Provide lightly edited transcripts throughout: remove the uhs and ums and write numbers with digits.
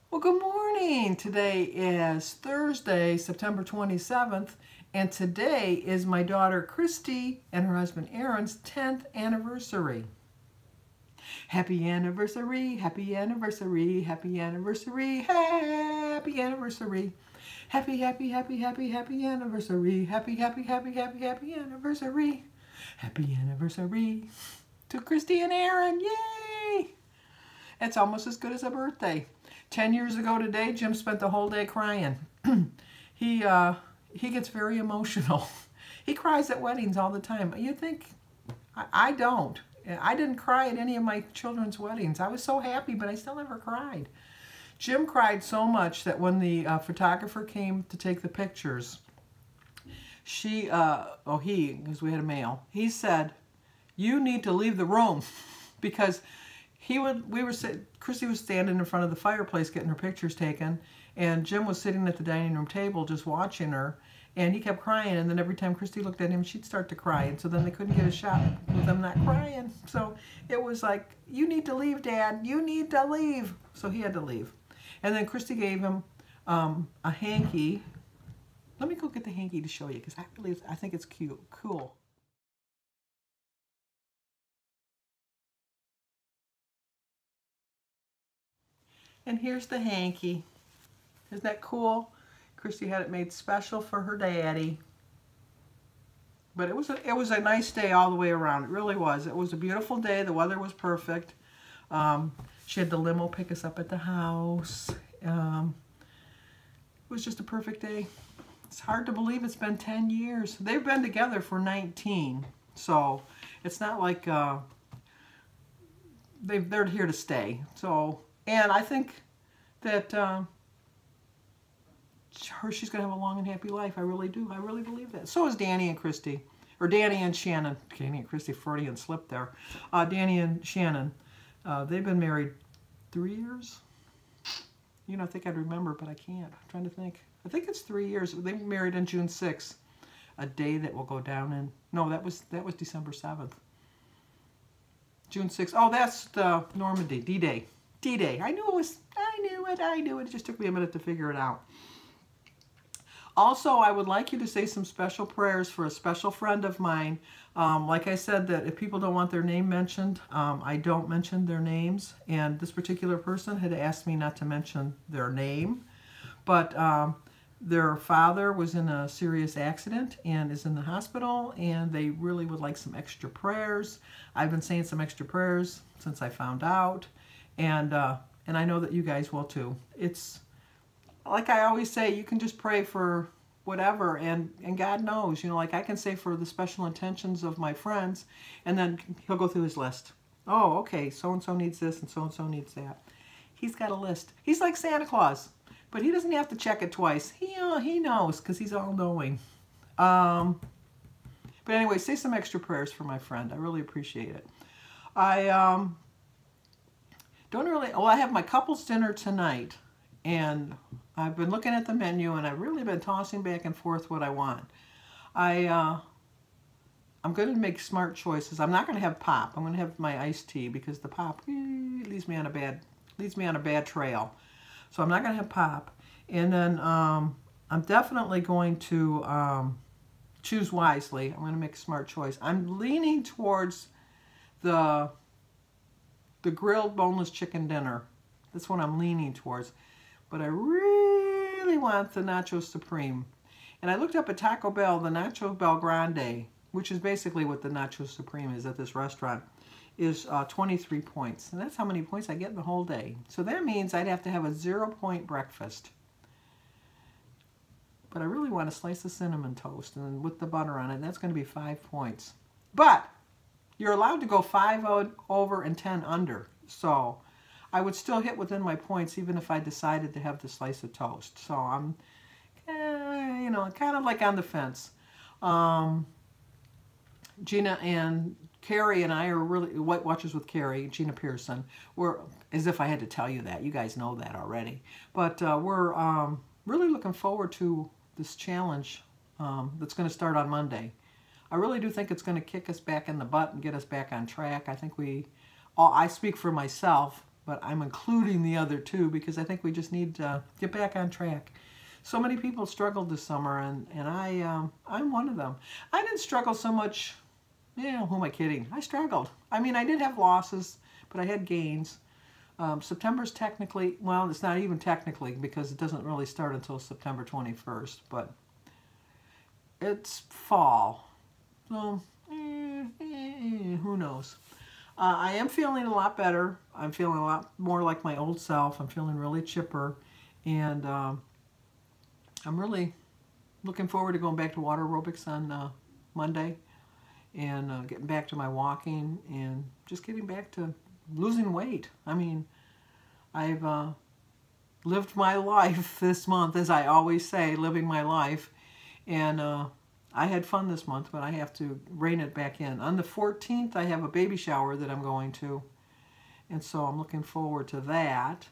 Well, good morning. Today is Thursday, September 27th, and today is my daughter Christy and her husband Aaron's 10th anniversary. Happy anniversary, happy anniversary, happy anniversary, happy anniversary. Happy, happy, happy, happy, happy anniversary. Happy, happy, happy, happy, happy anniversary. Happy anniversary to Christy and Aaron. Yay! It's almost as good as a birthday. 10 years ago today, Jim spent the whole day crying. He gets very emotional. He cries at weddings all the time. You think, I don't. I didn't cry at any of my children's weddings. I was so happy, but I still never cried. Jim cried so much that when the photographer came to take the pictures, because we had a male, he said, "You need to leave the room," because Chrissy was standing in front of the fireplace getting her pictures taken, and Jim was sitting at the dining room table just watching her, and he kept crying, and then every time Christy looked at him, she'd start to cry, and so then they couldn't get a shot with him not crying. So it was like, "You need to leave, Dad. You need to leave." So he had to leave. And then Christy gave him a hanky. Let me go get the hanky to show you, because I think it's cool. And here's the hanky. Isn't that cool? Christy had it made special for her daddy. But it was a nice day all the way around. It really was. It was a beautiful day. The weather was perfect. She had the limo pick us up at the house. It was just a perfect day. It's hard to believe it's been 10 years. They've been together for 19. So it's not like they're here to stay. So, and I think that she's going to have a long and happy life. I really do. I really believe that. So is Danny and Christy. Or Danny and Shannon. Danny and Christy, Freudian slip there. Danny and Shannon. They've been married 3 years. You know, I think I'd remember, but I can't. I'm trying to think. I think it's 3 years. They were married on June 6th. A day that will go down in... No, that was December 7th. June 6th. Oh, that's the Normandy. D-Day. D-Day. I knew it. It just took me a minute to figure it out. Also, I would like you to say some special prayers for a special friend of mine. Like I said, that if people don't want their name mentioned, I don't mention their names. And this particular person had asked me not to mention their name. But their father was in a serious accident and is in the hospital, and they really would like some extra prayers. I've been saying some extra prayers since I found out. And I know that you guys will too. It's like I always say, you can just pray for whatever, and God knows, you know, like I can say for the special intentions of my friends, and then he'll go through his list. Oh, okay, so-and-so needs this, and so-and-so needs that. He's got a list. He's like Santa Claus, but he doesn't have to check it twice. He knows, because he's all-knowing. But anyway, say some extra prayers for my friend. I really appreciate it. I have my couples dinner tonight, and I've been looking at the menu, and I've really been tossing back and forth what I want. I'm going to make smart choices. I'm not going to have pop. I'm going to have my iced tea, because the pop leads me on a bad trail. So I'm not going to have pop. And then I'm definitely going to choose wisely. I'm going to make a smart choice. I'm leaning towards the grilled boneless chicken dinner. That's what I'm leaning towards. But I really want the Nacho Supreme. And I looked up at Taco Bell, the Nacho Bel Grande, which is basically what the Nacho Supreme is at this restaurant, is 23 points. And that's how many points I get in the whole day. So that means I'd have to have a 0-point breakfast. But I really want a slice of cinnamon toast and with the butter on it, and that's going to be 5 points. But you're allowed to go 5 over and 10 under. So I would still hit within my points even if I decided to have the slice of toast. So I'm, you know, kind of like on the fence. Gina and Carrie and I are really, White Watchers with Carrie, Gina Pearson, we're, as if I had to tell you that. You guys know that already. But we're really looking forward to this challenge that's going to start on Monday. I really do think it's going to kick us back in the butt and get us back on track. I think I speak for myself. but I'm including the other two because I think we just need to get back on track. So many people struggled this summer, and I'm one of them. I didn't struggle so much. Yeah, who am I kidding? I struggled. I mean, I did have losses, but I had gains. September's technically, well, it's not even technically because it doesn't really start until September 21st, but it's fall. So, who knows? I am feeling a lot better. I'm feeling a lot more like my old self. I'm feeling really chipper, and I'm really looking forward to going back to water aerobics on Monday, and getting back to my walking, and just getting back to losing weight. I mean, I've lived my life this month, as I always say, living my life, and I had fun this month, but I have to rein it back in. On the 14th, I have a baby shower that I'm going to, and so I'm looking forward to that.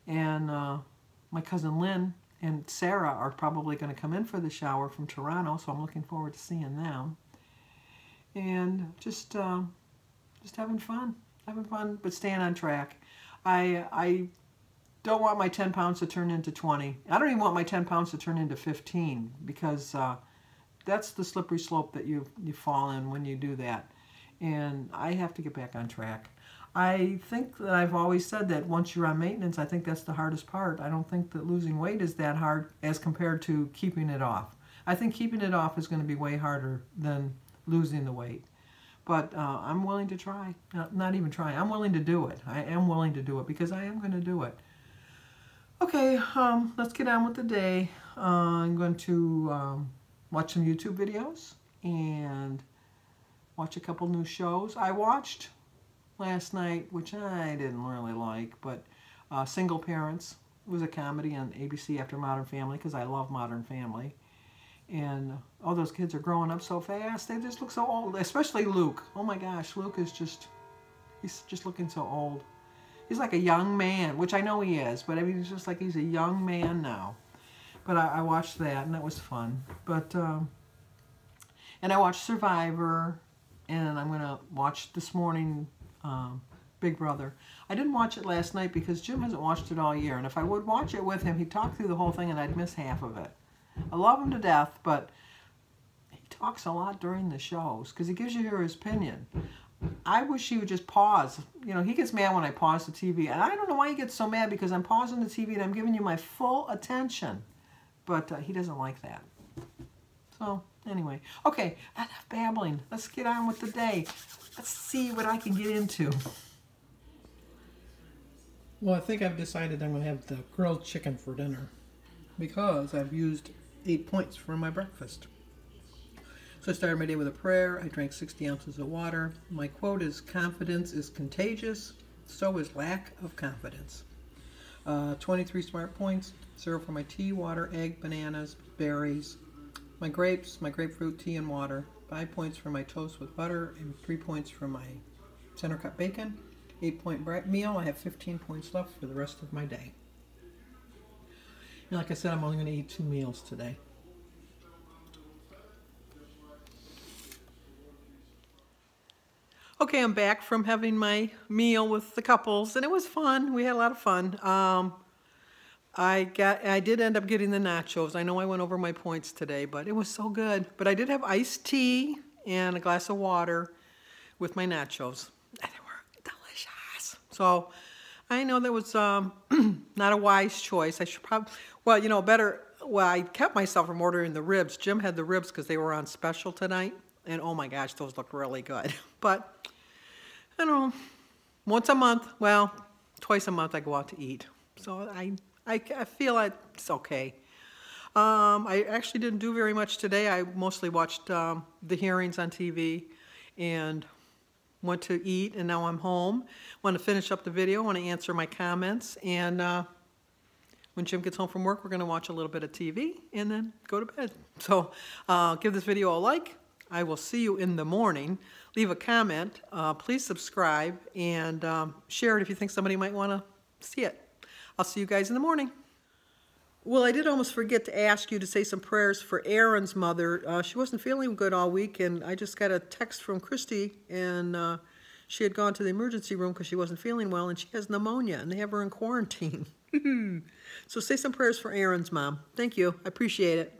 And my cousin Lynn and Sarah are probably going to come in for the shower from Toronto, so I'm looking forward to seeing them. And just having fun, but staying on track. I don't want my 10 pounds to turn into 20. I don't even want my 10 pounds to turn into 15 because that's the slippery slope that you fall in when you do that. And I have to get back on track. I think that I've always said that once you're on maintenance, I think that's the hardest part. I don't think that losing weight is that hard as compared to keeping it off. I think keeping it off is going to be way harder than losing the weight. But I'm willing to try. Not even try. I'm willing to do it. I am willing to do it because I am going to do it. Okay, let's get on with the day. I'm going to watch some YouTube videos and watch a couple new shows. I watched last night, which I didn't really like, but Single Parents. It was a comedy on ABC after Modern Family because I love Modern Family. And all those kids are growing up so fast. They just look so old, especially Luke. Oh my gosh, Luke is he's just looking so old. He's like a young man, which I know he is, but I mean, it's just like he's a young man now. But I watched that, and that was fun. But, and I watched Survivor, and I'm going to watch this morning Big Brother. I didn't watch it last night because Jim hasn't watched it all year, and if I would watch it with him, he'd talk through the whole thing, and I'd miss half of it. I love him to death, but he talks a lot during the shows because he gives you his opinion. I wish he would just pause. You know, he gets mad when I pause the TV, and I don't know why he gets so mad because I'm pausing the TV and I'm giving you my full attention. But he doesn't like that. So, anyway. Okay, enough babbling. Let's get on with the day. Let's see what I can get into. Well, I think I've decided I'm going to have the grilled chicken for dinner because I've used 8 points for my breakfast. So I started my day with a prayer. I drank 60 ounces of water. My quote is, "Confidence is contagious, so is lack of confidence." 23 smart points, 0 for my tea, water, egg, bananas, berries. My grapes, my grapefruit, tea, and water. 5 points for my toast with butter, and 3 points for my center cut bacon. 8-point meal. I have 15 points left for the rest of my day. And like I said, I'm only going to eat 2 meals today. Okay, I'm back from having my meal with the couples, and it was fun. We had a lot of fun. I did end up getting the nachos. I know I went over my points today, but it was so good. But I did have iced tea and a glass of water with my nachos, and they were delicious. So I know that was not a wise choice. I should probably, well, you know, better. Well, I kept myself from ordering the ribs. Jim had the ribs because they were on special tonight. And oh my gosh, those look really good. But, I don't know, once a month, well, twice a month I go out to eat. So I feel it's okay. I actually didn't do very much today. I mostly watched the hearings on TV and went to eat, and now I'm home. Want to finish up the video, want to answer my comments, and when Jim gets home from work, we're going to watch a little bit of TV and then go to bed. So give this video a like. I will see you in the morning. Leave a comment. Please subscribe and share it if you think somebody might want to see it. I'll see you guys in the morning. Well, I did almost forget to ask you to say some prayers for Aaron's mother. She wasn't feeling good all week, and I just got a text from Christy, and She had gone to the emergency room because she wasn't feeling well, and she has pneumonia, and they have her in quarantine. So say some prayers for Aaron's mom. Thank you. I appreciate it.